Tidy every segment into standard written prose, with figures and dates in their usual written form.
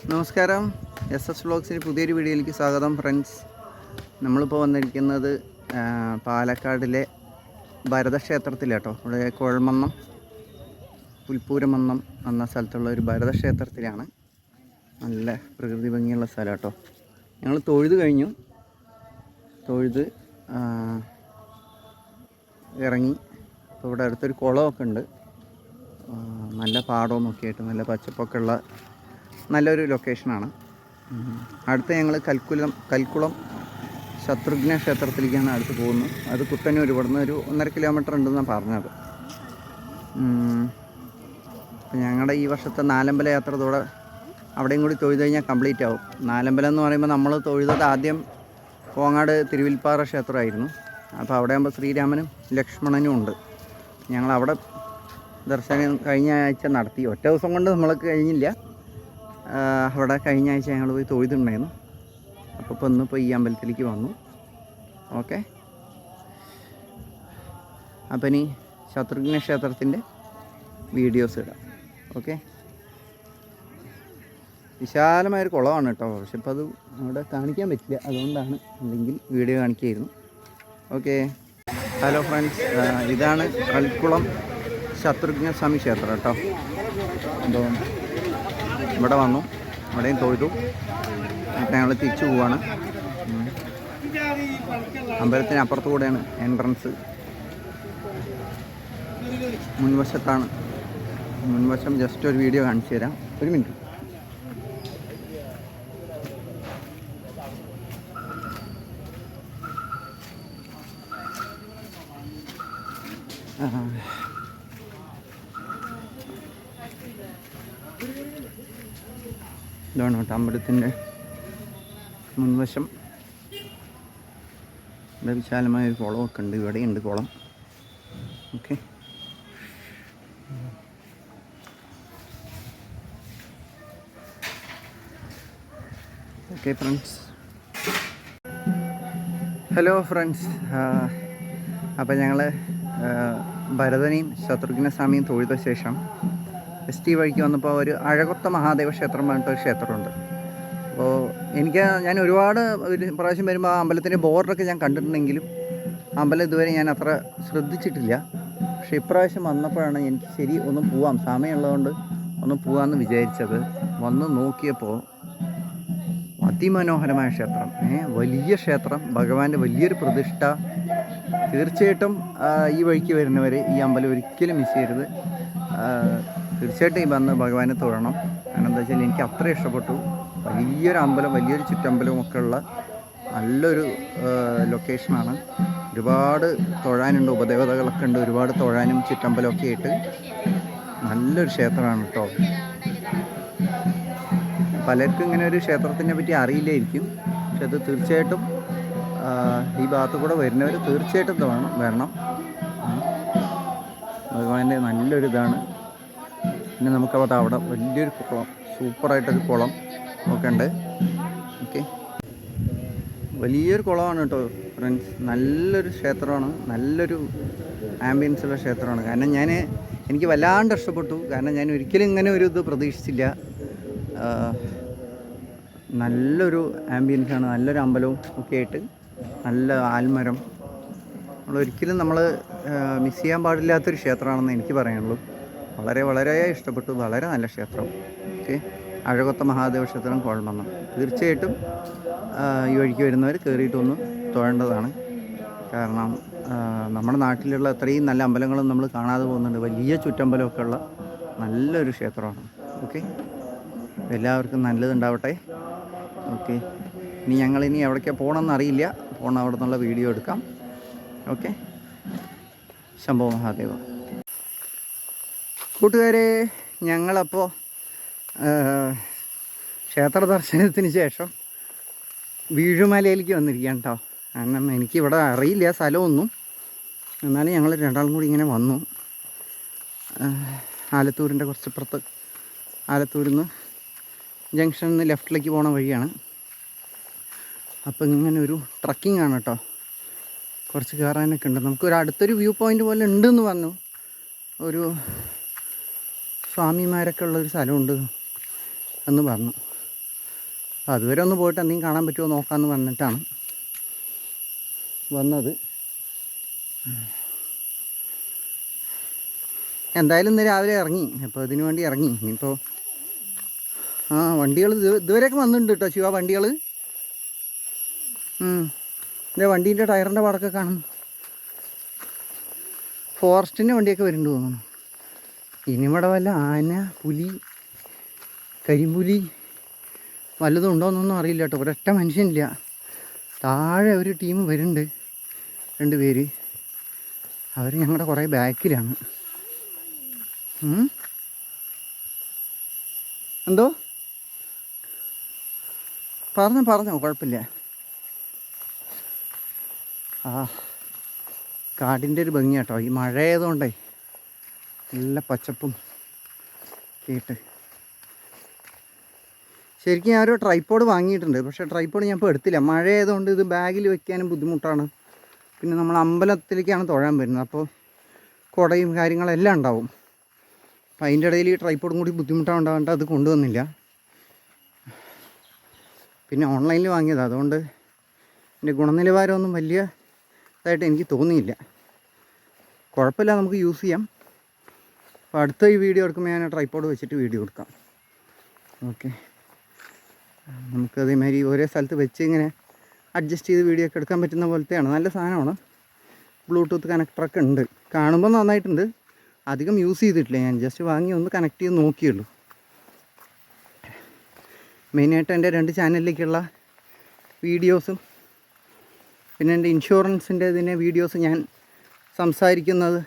നമസ്കാരം, SS വ്ളോഗ്സിൻ്റെ പുതിയൊരു വീഡിയോയിലേക്ക് സ്വാഗതം ഫ്രണ്ട്സ്. നമ്മളിപ്പോൾ വന്നിരിക്കുന്നത് പാലക്കാടിലെ ഭരതക്ഷേത്രത്തിലാട്ടോ. ഇവിടെ കുഴൽമന്നം പുൽപ്പൂരമന്നം എന്ന സ്ഥലത്തുള്ള ഒരു ഭരതക്ഷേത്രത്തിലാണ്. നല്ല പ്രകൃതി ഭംഗിയുള്ള സ്ഥലം കേട്ടോ. ഞങ്ങൾ തൊഴുത് കഴിഞ്ഞു. തൊഴുത് ഇറങ്ങി. അപ്പോൾ ഇവിടെ അടുത്തൊരു കുളമൊക്കെ ഉണ്ട്. നല്ല പാടവും ഒക്കെ ആയിട്ട് നല്ല പച്ചപ്പൊക്കെ ഉള്ള നല്ലൊരു ലൊക്കേഷനാണ്. അടുത്ത് ഞങ്ങൾ കൽക്കുളം ശത്രുഘ്ന ക്ഷേത്രത്തിലേക്കാണ് അടുത്ത് പോകുന്നത്. അത് കുത്തന്നൂർ, ഇവിടുന്ന് ഒരു 1.5 കിലോമീറ്റർ ഉണ്ടെന്നാണ് പറഞ്ഞത്. ഞങ്ങളുടെ ഈ വർഷത്തെ നാലമ്പല യാത്രത്തോടെ അവിടെയും കൂടി തൊഴുത് കഴിഞ്ഞാൽ കംപ്ലീറ്റ് ആവും. നാലമ്പലം എന്ന് പറയുമ്പോൾ നമ്മൾ തൊഴുതത് ആദ്യം കോങ്ങാട് തിരുവിൽപ്പാറ ക്ഷേത്രമായിരുന്നു. അപ്പോൾ അവിടെ ആകുമ്പോൾ ശ്രീരാമനും ലക്ഷ്മണനും ഉണ്ട്. ഞങ്ങളവിടെ ദർശനം കഴിഞ്ഞ ആഴ്ച നടത്തി. ഒറ്റ ദിവസം കൊണ്ട് നമ്മൾക്ക് കഴിഞ്ഞില്ല. അവിടെ കഴിഞ്ഞ ആഴ്ച ഞങ്ങൾ പോയി തൊഴുതുണ്ടായിരുന്നു. അപ്പോൾ ഇന്നിപ്പോൾ ഈ അമ്പലത്തിലേക്ക് വന്നു. ഓക്കെ, അപ്പം ഇനി ശത്രുഘ്ന ക്ഷേത്രത്തിൻ്റെ വീഡിയോസ് ഇടാം. ഓക്കെ, വിശാലമായൊരു കുളമാണ് കേട്ടോ. പക്ഷെ ഇപ്പോൾ അത് അവിടെ കാണിക്കാൻ പറ്റില്ല, അതുകൊണ്ടാണ്. അല്ലെങ്കിൽ വീഡിയോ കാണിക്കുകയായിരുന്നു. ഓക്കെ, ഹലോ ഫ്രണ്ട്സ്, ഇതാണ് കൽക്കുളം ശത്രുഘ്ന സ്വാമി ക്ഷേത്രം കേട്ടോ. അപ്പോൾ ഇവിടെ വന്നു, ഇവിടെയും തൊഴുതു. എന്നിട്ട് ഞങ്ങൾ തിരിച്ചു പോവാണ്. അമ്പലത്തിന് അപ്പുറത്തു കൂടെയാണ് എൻട്രൻസ്. മുൻവശത്താണ്. മുൻവശം ജസ്റ്റ് ഒരു വീഡിയോ കാണിച്ചു തരാം. ഒരു മിനിറ്റ്. ഇതാണ് കേട്ടോ അമ്പലത്തിൻ്റെ മുൻവശം. ഇവിടെ വിശാലമായൊരു കുളമൊക്കെ ഉണ്ട്. ഇവിടെയുണ്ട് കുളം. Okay, okay friends. Hello friends, അപ്പോൾ ഞങ്ങൾ ഭരതനെയും ശത്രുഘ്ന സ്വാമിയും തൊഴുത ശേഷം ST വഴിക്ക് വന്നപ്പോൾ ഒരു അഴകൊത്ത മഹാദേവ ക്ഷേത്രം പറഞ്ഞിട്ടൊരു ക്ഷേത്രമുണ്ട്. അപ്പോൾ ഞാൻ ഒരുപാട് ഒരു പ്രാവശ്യം വരുമ്പോൾ ആ അമ്പലത്തിൻ്റെ ബോർഡറൊക്കെ ഞാൻ കണ്ടിട്ടുണ്ടെങ്കിലും അമ്പലം ഇതുവരെ ഞാൻ അത്ര ശ്രദ്ധിച്ചിട്ടില്ല. പക്ഷേ ഇപ്രാവശ്യം വന്നപ്പോഴാണ് എനിക്ക് ശരി ഒന്ന് പോവാം, സമയമുള്ളതുകൊണ്ട് ഒന്ന് പോകാമെന്ന് വിചാരിച്ചത്. വന്ന് നോക്കിയപ്പോൾ അതിമനോഹരമായ ക്ഷേത്രം, വലിയ ക്ഷേത്രം, ഭഗവാന്റെ വലിയൊരു പ്രതിഷ്ഠ. തീർച്ചയായിട്ടും ഈ വഴിക്ക് വരുന്നവർ ഈ അമ്പലം ഒരിക്കലും മിസ് ചെയ്യരുത്. തീർച്ചയായിട്ടും ഈ വന്ന് ഭഗവാനെ തൊഴണം. കാരണം എന്താ വെച്ചാൽ എനിക്ക് അത്ര ഇഷ്ടപ്പെട്ടു. വലിയൊരു അമ്പലം, വലിയൊരു ചുറ്റമ്പലവും ഒക്കെ ഉള്ള നല്ലൊരു ലൊക്കേഷനാണ്. ഒരുപാട് തൊഴാനുണ്ട്, ഉപദേവതകളൊക്കെ ഉണ്ട്. ഒരുപാട് തൊഴാനും ചുറ്റമ്പലമൊക്കെ ആയിട്ട് നല്ലൊരു ക്ഷേത്രമാണ് കേട്ടോ. പലർക്കും ഇങ്ങനെ ഒരു ക്ഷേത്രത്തിനെ പറ്റി അറിയില്ലായിരിക്കും. പക്ഷെ അത് തീർച്ചയായിട്ടും ഈ ഭാഗത്തു കൂടെ വരുന്നവർ തീർച്ചയായിട്ടും വരണം. ഭഗവാന്റെ നല്ലൊരു ഇതാണ്. പിന്നെ നമുക്കവിടെ വലിയൊരു കുളം, സൂപ്പറായിട്ടൊരു കുളം ഒക്കെ ഉണ്ട്. ഓക്കെ, വലിയൊരു കുളമാണ് കേട്ടോ ഫ്രണ്ട്സ്. നല്ലൊരു ക്ഷേത്രമാണ്, നല്ലൊരു ആംബിയൻസുള്ള ക്ഷേത്രമാണ്. കാരണം എനിക്ക് വല്ലാണ്ട് ഇഷ്ടപ്പെട്ടു. കാരണം ഞാൻ ഒരിക്കലും ഇങ്ങനെ ഒരു ഇത് പ്രതീക്ഷിച്ചില്ല. നല്ലൊരു ആംബിയൻസാണ്, നല്ലൊരു അമ്പലവും ഒക്കെ ആയിട്ട്, നല്ല ആൽമരം. ഒരിക്കലും നമ്മൾ മിസ് ചെയ്യാൻ പാടില്ലാത്തൊരു ക്ഷേത്രമാണെന്ന് എനിക്ക് പറയാനുള്ളൂ. വളരെ വളരെ ഇഷ്ടപ്പെട്ടു. വളരെ നല്ല ക്ഷേത്രം. ഓക്കെ, അഴകൊത്ത മഹാദേവ ക്ഷേത്രം കുഴൽമന്നം. തീർച്ചയായിട്ടും ഈ വഴിക്ക് വരുന്നവർ കയറിയിട്ടൊന്ന് തൊഴേണ്ടതാണ്. കാരണം നമ്മുടെ നാട്ടിലുള്ള അത്രയും നല്ല അമ്പലങ്ങളും നമ്മൾ കാണാതെ പോകുന്നുണ്ട്. വലിയ ചുറ്റമ്പലമൊക്കെ ഉള്ള നല്ലൊരു ക്ഷേത്രമാണ്. ഓക്കെ, എല്ലാവർക്കും നല്ലതുണ്ടാവട്ടെ. ഓക്കെ, ഇനി ഞങ്ങളിനി എവിടേക്കാണ് പോകണമെന്ന് അറിയില്ല. അവിടെ നിന്നുള്ള വീഡിയോ എടുക്കാം. ഓക്കെ, ശംഭോ മഹാദേവ. കൂട്ടുകാരെ, ഞങ്ങളപ്പോൾ ക്ഷേത്ര ദർശനത്തിന് ശേഷം വീഴുമലയിലേക്ക് വന്നിരിക്കുകയാണ് കേട്ടോ. കാരണം എനിക്കിവിടെ അറിയില്ല സ്ഥലമൊന്നും. എന്നാലും ഞങ്ങൾ രണ്ടാളും കൂടി ഇങ്ങനെ വന്നു. ആലത്തൂരിൻ്റെ കുറച്ചിപ്പുറത്ത്, ആലത്തൂരിൽ നിന്ന് ജംഗ്ഷനിൽ നിന്ന് ലെഫ്റ്റിലേക്ക് പോണ വഴിയാണ്. അപ്പോൾ ഇങ്ങനെ ഒരു ട്രക്കിംഗ് ആണ് കേട്ടോ. കുറച്ച് കയറാനൊക്കെ ഉണ്ട്. നമുക്കൊരു അടുത്തൊരു വ്യൂ പോയിൻ്റ് പോലെ ഉണ്ടെന്ന് പറഞ്ഞു. ഒരു സ്വാമിമാരൊക്കെ ഉള്ളൊരു സ്ഥലമുണ്ട് എന്ന് പറഞ്ഞു. അപ്പോൾ അതുവരെ ഒന്ന് പോയിട്ട് എന്തെങ്കിലും കാണാൻ പറ്റുമോ നോക്കാമെന്ന് പറഞ്ഞിട്ടാണ് വന്നത്. എന്തായാലും ഇന്ന് രാവിലെ ഇറങ്ങി, അപ്പോൾ ഇതിനു വേണ്ടി ഇറങ്ങി. ഇനിയിപ്പോൾ വണ്ടികൾ ഇതുവരെയൊക്കെ വന്നിട്ടുണ്ട് കേട്ടോ ശിവ, വണ്ടികൾ. എൻ്റെ വണ്ടീൻ്റെ ടയറിൻ്റെ പാടൊക്കെ കാണും. ഫോറസ്റ്റിൻ്റെ വണ്ടിയൊക്കെ വരുന്നുണ്ട് തോന്നുന്നു. ഇനി ഇവിടെ വല്ല ആന, പുലി, കരിമ്പുലി വല്ലതും ഉണ്ടോയെന്നൊന്നും അറിയില്ല കേട്ടോ. ഒരൊറ്റ മനുഷ്യനില്ല. താഴെ ഒരു ടീം വരുന്നുണ്ട്, 2 പേര്. അവർ ഞങ്ങളുടെ കുറേ ബാക്കിലാണ്. എന്തോ പറഞ്ഞോ കുഴപ്പമില്ല. കാടിൻ്റെ ഒരു ഭംഗി കേട്ടോ. ഈ മഴ ആയതുകൊണ്ടേ നല്ല പച്ചപ്പും കേട്ട്. ശരിക്കും ഞാൻ ഒരു ട്രൈപ്പോഡ് വാങ്ങിയിട്ടുണ്ട്, പക്ഷേ ട്രൈപ്പോഡ് ഞാൻ ഇപ്പോൾ എടുത്തില്ല. മഴ ആയതുകൊണ്ട് ഇത് ബാഗിൽ വെക്കാനും ബുദ്ധിമുട്ടാണ്. പിന്നെ നമ്മൾ അമ്പലത്തിലേക്കാണ് തൊഴാൻ വരുന്നത്, അപ്പോൾ കുടയും കാര്യങ്ങളെല്ലാം ഉണ്ടാവും. അപ്പോൾ അതിൻ്റെ ഇടയിൽ ഈ ട്രൈപ്പോഡും കൂടി ബുദ്ധിമുട്ടാണ്ടാവേണ്ട അത് കൊണ്ടുവന്നില്ല. പിന്നെ ഓൺലൈനിൽ വാങ്ങിയതാണ്, അതുകൊണ്ട് എൻ്റെ ഗുണനിലവാരമൊന്നും വലിയ ഇതായിട്ട് എനിക്ക് തോന്നിയില്ല. കുഴപ്പമില്ല, നമുക്ക് യൂസ് ചെയ്യാം. അപ്പോൾ അടുത്ത ഈ വീഡിയോ എടുക്കുമ്പോൾ ഞാൻ ട്രൈപ്പോഡ് വെച്ചിട്ട് വീഡിയോ എടുക്കാം. ഓക്കെ, നമുക്ക് അതേമാതിരി ഓരോ സ്ഥലത്ത് വെച്ച് ഇങ്ങനെ അഡ്ജസ്റ്റ് ചെയ്ത് വീഡിയോ ഒക്കെ എടുക്കാൻ പറ്റുന്ന പോലത്തെയാണ്. നല്ല സാധനമാണ്. ബ്ലൂടൂത്ത് കണക്ടറൊക്കെ ഉണ്ട്. കാണുമ്പോൾ നന്നായിട്ടുണ്ട്. അധികം യൂസ് ചെയ്തിട്ടില്ല, ഞാൻ ജസ്റ്റ് വാങ്ങി ഒന്ന് കണക്ട് ചെയ്ത് നോക്കിയുള്ളൂ. മെയിനായിട്ട് എൻ്റെ 2 ചാനലിലേക്കുള്ള വീഡിയോസും പിന്നെ എൻ്റെ ഇൻഷുറൻസിൻ്റെ ഇതിൻ്റെ വീഡിയോസ് ഞാൻ സംസാരിക്കുന്നത്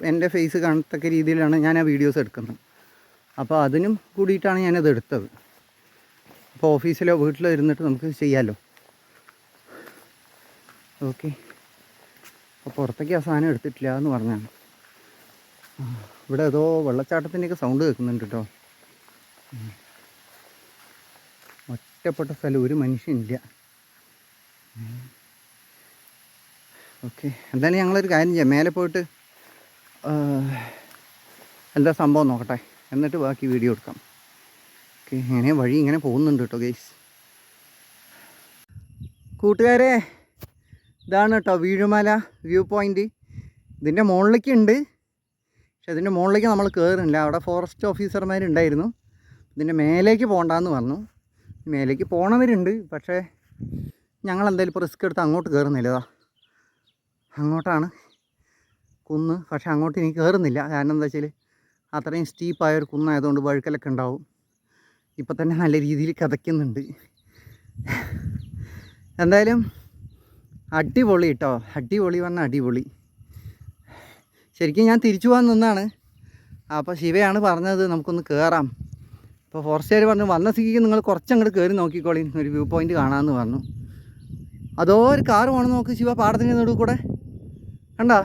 എൻ്റെ ഫേസ് കാണത്തക്ക രീതിയിലാണ് ഞാൻ ആ വീഡിയോസ് എടുക്കുന്നത്. അപ്പോൾ അതിനും കൂടിയിട്ടാണ് ഞാനത് എടുത്തത്. അപ്പോൾ ഓഫീസിലോ വീട്ടിലോ ഇരുന്നിട്ട് നമുക്ക് ചെയ്യാമല്ലോ. ഓക്കെ, അപ്പോൾ പുറത്തേക്ക് ആ സാധനം എടുത്തിട്ടില്ല എന്ന് പറഞ്ഞാണ്. ഇവിടെ ഏതോ വെള്ളച്ചാട്ടത്തിൻ്റെയൊക്കെ സൗണ്ട് കേൾക്കുന്നുണ്ട് കേട്ടോ. ഒറ്റപ്പെട്ട സ്ഥലം, ഒരു മനുഷ്യനില്ല. ഓക്കെ, എന്തായാലും ഞങ്ങളൊരു കാര്യം ചെയ്യാം, മേലെ പോയിട്ട് എന്താ സംഭവം നോക്കട്ടെ, എന്നിട്ട് ബാക്കി വീഡിയോ എടുക്കാം. ഓക്കെ, ഇങ്ങനെ വഴി ഇങ്ങനെ പോകുന്നുണ്ട് കേട്ടോ ഗൈസ്. കൂട്ടുകാരെ, ഇതാണ് കേട്ടോ വീഴുമല വ്യൂ പോയിൻ്റ്. ഇതിൻ്റെ മുകളിലേക്ക് ഉണ്ട്, പക്ഷെ അതിൻ്റെ മുകളിലേക്ക് നമ്മൾ കയറുന്നില്ല. അവിടെ ഫോറസ്റ്റ് ഓഫീസർമാരുണ്ടായിരുന്നു. ഇതിൻ്റെ മേലേക്ക് പോകണ്ടെന്ന് പറഞ്ഞു. മേലേക്ക് പോകണവരുണ്ട്, പക്ഷേ ഞങ്ങളെന്തായാലും ഇപ്പോൾ റിസ്ക് എടുത്ത് അങ്ങോട്ട് കയറുന്നില്ല. അങ്ങോട്ടാണ് കുന്ന്, പക്ഷേ അങ്ങോട്ട് ഇനി കയറുന്നില്ല. കാരണം എന്താ വെച്ചാൽ അത്രയും സ്റ്റീപ്പായൊരു കുന്നായതുകൊണ്ട് വഴുക്കലൊക്കെ ഉണ്ടാവും. ഇപ്പം തന്നെ നല്ല രീതിയിൽ കതയ്ക്കുന്നുണ്ട്. എന്തായാലും അടിപൊളി കേട്ടോ, അടിപൊളി പറഞ്ഞാൽ അടിപൊളി. ശരിക്കും ഞാൻ തിരിച്ചു പോകാൻ നിന്നാണ്. അപ്പോൾ ശിവയാണ് പറഞ്ഞത് നമുക്കൊന്ന് കയറാം. അപ്പോൾ ഫോറസ്റ്റുകാർ പറഞ്ഞു വന്ന സ്ഥിതിക്ക് നിങ്ങൾ കുറച്ചങ്ങോട്ട് കയറി നോക്കിക്കോളി, ഒരു വ്യൂ പോയിൻ്റ് കാണാമെന്ന് പറഞ്ഞു. അതോ ഒരു കാറ് പോകണം നോക്ക് ശിവ, പാടത്തിൻ്റെ നടുവ് കൂടെ കണ്ടാ.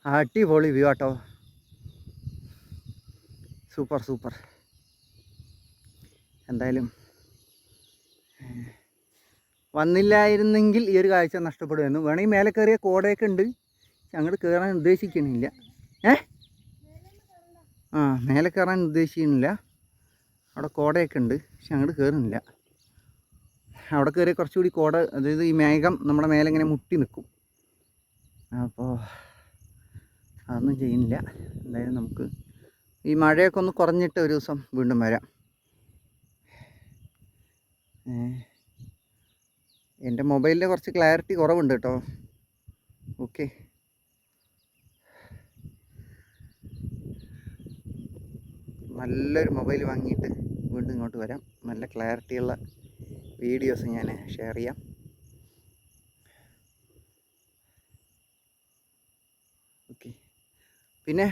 അടിപൊളി വ്യൂ ആട്ടോ, സൂപ്പർ സൂപ്പർ. എന്തായാലും വന്നില്ലായിരുന്നെങ്കിൽ ഈ ഒരു കാഴ്ച നഷ്ടപ്പെടുമായിരുന്നു. വേണമെങ്കിൽ മേലെ കയറിയ കോടയൊക്കെ ഉണ്ട്, അങ്ങോട്ട് കയറാൻ ഉദ്ദേശിക്കുന്നില്ല. മേലെ കയറാൻ ഉദ്ദേശിക്കുന്നില്ല. അവിടെ കോടയൊക്കെ ഉണ്ട്, പക്ഷെ അങ്ങോട്ട് കയറുന്നില്ല. അവിടെ കയറിയ കുറച്ചുകൂടി കോട, അതായത് ഈ മേഘം നമ്മുടെ മേലെ ഇങ്ങനെ മുട്ടി നിൽക്കും. അപ്പോൾ അതൊന്നും ചെയ്യുന്നില്ല. എന്തായാലും നമുക്ക് ഈ മഴയൊക്കെ ഒന്ന് കുറഞ്ഞിട്ട് ഒരു ദിവസം വീണ്ടും വരാം. എൻ്റെ മൊബൈലിൽ കുറച്ച് ക്ലാരിറ്റി കുറവുണ്ട് കേട്ടോ. ഓക്കെ, നല്ലൊരു മൊബൈൽ വാങ്ങിയിട്ട് വീണ്ടും ഇങ്ങോട്ട് വരാം. നല്ല ക്ലാരിറ്റിയുള്ള വീഡിയോസ് ഞാൻ ഷെയർ ചെയ്യാം. ഓക്കെ, പിന്നെ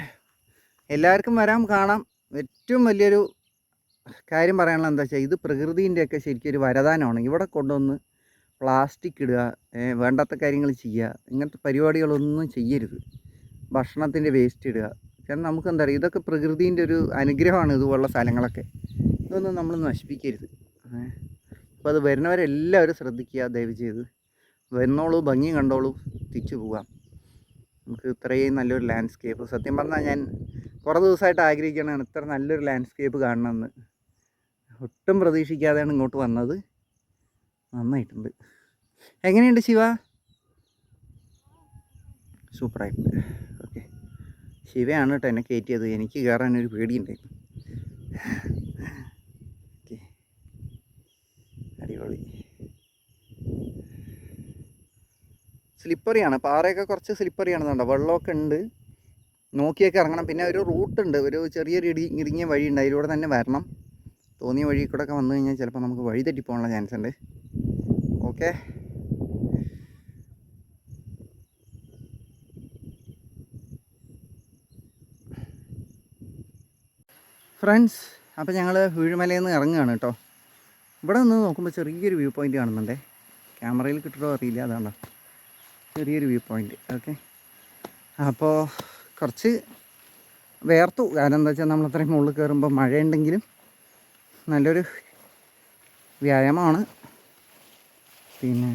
എല്ലാവർക്കും വരാം, കാണാം. ഏറ്റവും വലിയൊരു കാര്യം പറയാനുള്ളത് എന്താ വെച്ചാൽ, ഇത് പ്രകൃതിൻ്റെയൊക്കെ ശരിക്കും ഒരു വരദാനമാണ്. ഇവിടെ കൊണ്ടുവന്ന് പ്ലാസ്റ്റിക് ഇടുക, വേണ്ടാത്ത കാര്യങ്ങൾ ചെയ്യുക, ഇങ്ങനത്തെ പരിപാടികളൊന്നും ചെയ്യരുത്. ഭക്ഷണത്തിൻ്റെ വേസ്റ്റ് ഇടുക, കാരണം നമുക്ക് എന്താ പറയുക, ഇതൊക്കെ പ്രകൃതിൻ്റെ ഒരു അനുഗ്രഹമാണ്. ഇതുപോലുള്ള സ്ഥലങ്ങളൊക്കെ ഇതൊന്നും നമ്മൾ നശിപ്പിക്കരുത്. അപ്പോൾ അത് വരുന്നവരെല്ലാവരും ശ്രദ്ധിക്കുക, ദയവ് ചെയ്ത് വരുന്നോളൂ, ഭംഗി കണ്ടോളൂ, തിരിച്ചു പോകാം. നമുക്ക് ഇത്രയും നല്ലൊരു ലാൻഡ്സ്കേപ്പ്. സത്യം പറഞ്ഞാൽ ഞാൻ കുറേ ദിവസമായിട്ട് ആഗ്രഹിക്കുകയാണ് ഇത്ര നല്ലൊരു ലാൻഡ്സ്കേപ്പ് കാണണമെന്ന്. ഒട്ടും പ്രതീക്ഷിക്കാതെയാണ് ഇങ്ങോട്ട് വന്നത്. നന്നായിട്ടുണ്ട്. എങ്ങനെയുണ്ട് ശിവ? സൂപ്പറായിട്ടുണ്ട്. ഓക്കെ, ശിവയാണ് കേട്ടോ എന്നെ കയറ്റിയത്. എനിക്ക് കയറാനൊരു പേടിയുണ്ടായിരുന്നു. ഓക്കെ, അടിപൊളി. സ്ലിപ്പറിയാണ്, പാറയൊക്കെ കുറച്ച് സ്ലിപ്പറിയാണെന്നുണ്ടോ, വെള്ളമൊക്കെ ഉണ്ട്, നോക്കിയൊക്കെ ഇറങ്ങണം. പിന്നെ ഒരു റൂട്ടുണ്ട്, ഒരു ചെറിയൊരു ഇടുങ്ങിയ വഴിയുണ്ട്, അതിലൂടെ തന്നെ വരണം. തോന്നിയ വഴി കൂടെ ഒക്കെ വന്നു കഴിഞ്ഞാൽ ചിലപ്പോൾ നമുക്ക് വഴി തെറ്റിപ്പോകാനുള്ള ചാൻസ് ഉണ്ട്. ഓക്കെ, ഫ്രണ്ട്സ്, അപ്പോൾ ഞങ്ങൾ വീഴുമലയിൽ നിന്ന് ഇറങ്ങുകയാണ് കേട്ടോ. ഇവിടെ നിന്ന് നോക്കുമ്പോൾ ചെറിയൊരു വ്യൂ പോയിൻ്റ് കാണുന്നുണ്ടേ. ക്യാമറയിൽ കിട്ടുമോ അറിയില്ല, അതാണോ ചെറിയൊരു വ്യൂ പോയിൻ്റ്. ഓക്കെ, അപ്പോൾ കുറച്ച് വേർത്തു. കാരണം എന്താ വെച്ചാൽ നമ്മളത്രയും മുകളിൽ കയറുമ്പോൾ മഴയുണ്ടെങ്കിലും നല്ലൊരു വ്യായാമമാണ്. പിന്നെ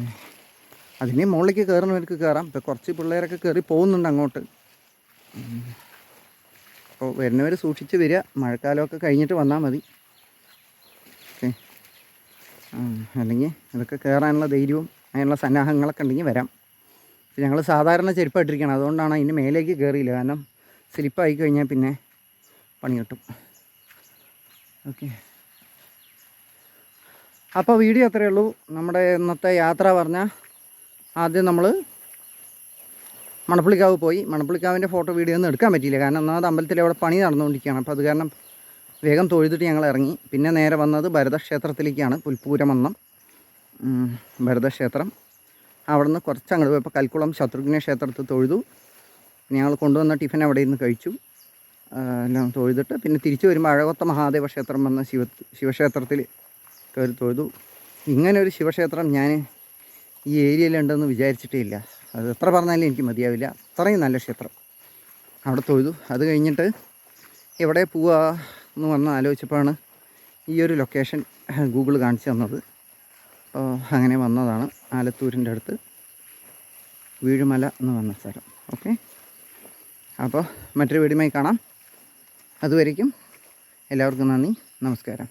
അതിന് മുകളിലേക്ക് കയറുന്നവർക്ക് കയറാം. ഇപ്പോൾ കുറച്ച് പിള്ളേരൊക്കെ കയറി പോകുന്നുണ്ട് അങ്ങോട്ട്. അപ്പോൾ വരുന്നവർ സൂക്ഷിച്ച് വരിക. മഴക്കാലമൊക്കെ കഴിഞ്ഞിട്ട് വന്നാൽ മതി. ഓക്കെ, അല്ലെങ്കിൽ ഇതൊക്കെ കയറാനുള്ള ധൈര്യവും അതിനുള്ള സന്നാഹങ്ങളൊക്കെ ഉണ്ടെങ്കിൽ വരാം. ഞങ്ങൾ സാധാരണ ചെരുപ്പായിട്ടിരിക്കണം, അതുകൊണ്ടാണ് അതിന് മേലേക്ക് കയറിയില്ല. കാരണം സ്ലിപ്പായി കഴിഞ്ഞാൽ പിന്നെ പണി കിട്ടും. ഓക്കെ, അപ്പോൾ വീഡിയോ അത്രയേ ഉള്ളൂ. നമ്മുടെ ഇന്നത്തെ യാത്ര പറഞ്ഞാൽ ആദ്യം നമ്മൾ മണപ്പുള്ളിക്കാവ് പോയി. മണപ്പുള്ളിക്കാവിൻ്റെ ഫോട്ടോ വീഡിയോ ഒന്നും എടുക്കാൻ പറ്റിയില്ല, കാരണം ഒന്നാമത് അമ്പലത്തിൽ അവിടെ പണി നടന്നുകൊണ്ടിരിക്കുകയാണ്. അപ്പോൾ അത് കാരണം വേഗം തൊഴുതിട്ട് ഞങ്ങൾ ഇറങ്ങി. പിന്നെ നേരെ വന്നത് ഭരതക്ഷേത്രത്തിലേക്കാണ്, പുൽപ്പൂരമന്നം ഭരതക്ഷേത്രം. അവിടെ നിന്ന് കുറച്ച് അങ്ങോട്ട് പോയപ്പോൾ കൽക്കുളം ശത്രുഘ്ന ക്ഷേത്രത്തിൽ തൊഴുതു. ഞങ്ങൾ കൊണ്ടുവന്ന ടിഫിൻ അവിടെ നിന്ന് കഴിച്ചു. എല്ലാം തൊഴുതിട്ട് പിന്നെ തിരിച്ചു വരുമ്പോൾ അഴകൊത്ത മഹാദേവ ക്ഷേത്രം വന്ന ശിവക്ഷേത്രത്തിൽ കയറി തൊഴുതു. ഇങ്ങനെ ഒരു ശിവക്ഷേത്രം ഞാൻ ഈ ഏരിയയിലുണ്ടെന്ന് വിചാരിച്ചിട്ടേ ഇല്ല. അത് എത്ര പറഞ്ഞാലും എനിക്ക് മതിയാവില്ല, അത്രയും നല്ല ക്ഷേത്രം. അവിടെ തൊഴുതു. അത് കഴിഞ്ഞിട്ട് എവിടെ പോവുക എന്ന് വന്ന് ആലോചിച്ചപ്പോഴാണ് ഈ ഒരു ലൊക്കേഷൻ ഗൂഗിൾ കാണിച്ചു തന്നത്. അപ്പോൾ അങ്ങനെ വന്നതാണ്. ആലത്തൂരിൻ്റെ അടുത്ത് വീഴുമല എന്ന് വന്ന സ്ഥലം. ഓക്കെ, അപ്പോൾ മറ്റൊരു വീഡിയോയുമായി കാണാം. അതുവരേക്കും എല്ലാവർക്കും നന്ദി, നമസ്കാരം.